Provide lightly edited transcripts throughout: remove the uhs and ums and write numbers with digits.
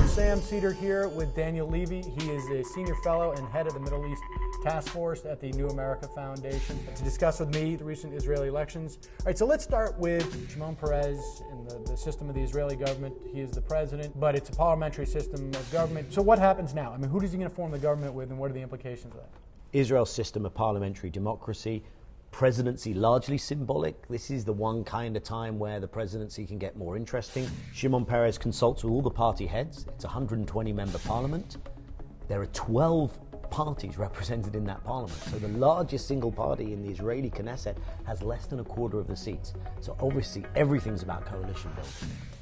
Sam Seder here with Daniel Levy. He is a senior fellow and head of the Middle East Task Force at the New America Foundation to discuss with me the recent Israeli elections. All right, so let's start with Shimon Peres and the system of the Israeli government. He is the president, but it's a parliamentary system of government. So what happens now? I mean, who is he going to form the government with, and what are the implications of that? Israel's system of parliamentary democracy, presidency largely symbolic. This is the one kind of time where the presidency can get more interesting. Shimon Peres consults with all the party heads. It's a 120-member parliament. There are 12 parties represented in that parliament. So the largest single party in the Israeli Knesset has less than a quarter of the seats. So obviously everything's about coalition building.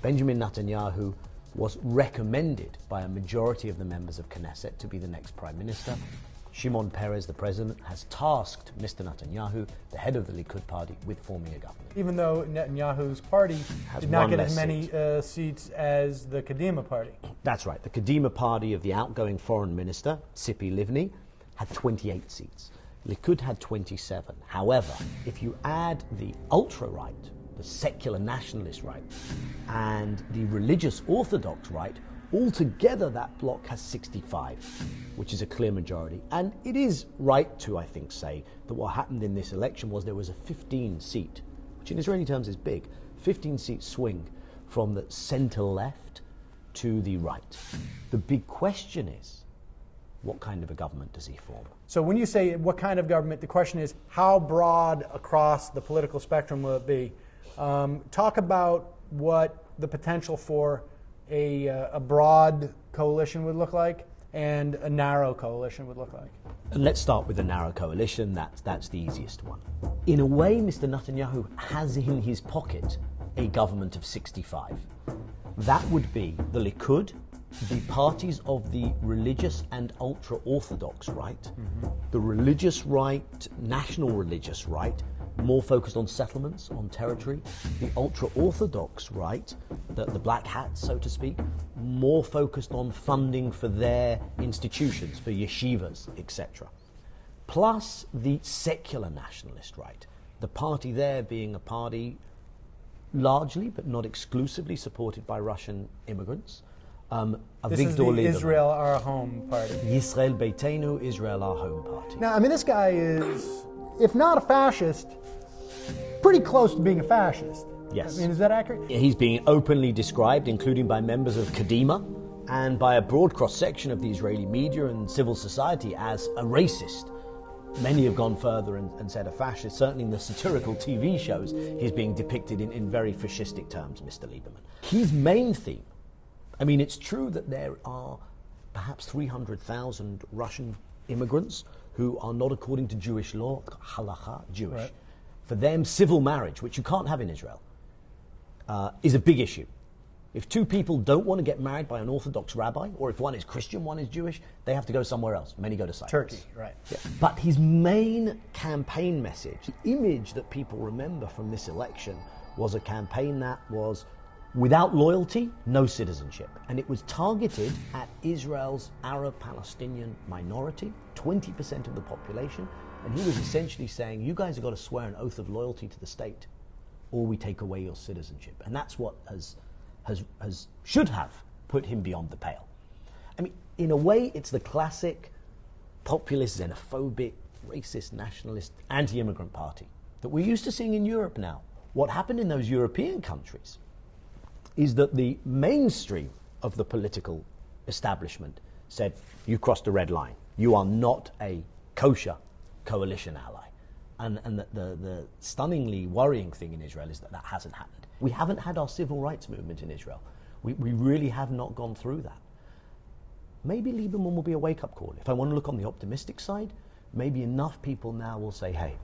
Benjamin Netanyahu was recommended by a majority of the members of Knesset to be the next prime minister. Shimon Peres, the president, has tasked Mr. Netanyahu, the head of the Likud party, with forming a government. Even though Netanyahu's party did not get as many seats as the Kadima party. That's right. The Kadima party of the outgoing foreign minister, Tzipi Livni, had 28 seats. Likud had 27. However, if you add the ultra-right, the secular nationalist right, and the religious orthodox right, altogether, that bloc has 65, which is a clear majority. And it is right to, I think, say that what happened in this election was there was a 15-seat, which in Israeli terms is big, 15-seat swing from the centre-left to the right. The big question is, what kind of a government does he form? So when you say what kind of government, the question is how broad across the political spectrum will it be? Talk about what the potential for a broad coalition would look like and a narrow coalition would look like. And let's start with the narrow coalition. That's the easiest one. In a way, Mr. Netanyahu has in his pocket a government of 65. That would be the Likud, the parties of the religious and ultra-orthodox right, the religious right, national religious right, more focused on settlements, on territory, the ultra-orthodox right, the black hats, so to speak, more focused on funding for their institutions, for yeshivas, etc. Plus the secular nationalist right, the party there being a party largely, but not exclusively, supported by Russian immigrants. This is the Israel Our Home party. Yisrael Beitenu, Israel Our Home party. Now, I mean, this guy is, if not a fascist, pretty close to being a fascist. Yes. I mean, is that accurate? He's being openly described, including by members of Kadima and by a broad cross-section of the Israeli media and civil society, as a racist. Many have gone further and said a fascist. Certainly in the satirical TV shows, he's being depicted in very fascistic terms, Mr. Lieberman. His main theme, I mean, it's true that there are perhaps 300,000 Russian immigrants who are not, according to Jewish law, halakha, Jewish. Right. For them, civil marriage, which you can't have in Israel, is a big issue. If two people don't want to get married by an Orthodox rabbi, or if one is Christian, one is Jewish, they have to go somewhere else. Many go to Cyprus. Turkey, right. Yeah. But his main campaign message, the image that people remember from this election, was a campaign that was without loyalty, no citizenship. And it was targeted at Israel's Arab-Palestinian minority, 20% of the population. And he was essentially saying, you guys have got to swear an oath of loyalty to the state, or we take away your citizenship. And that's what should have put him beyond the pale. I mean, in a way, it's the classic populist, xenophobic, racist, nationalist, anti-immigrant party that we're used to seeing in Europe now. What happened in those European countries is that the mainstream of the political establishment said, you crossed a red line. You are not a kosher coalition ally. And the stunningly worrying thing in Israel is that that hasn't happened. We haven't had our civil rights movement in Israel. We really have not gone through that. Maybe Lieberman will be a wake-up call. If I want to look on the optimistic side, maybe enough people now will say, hey.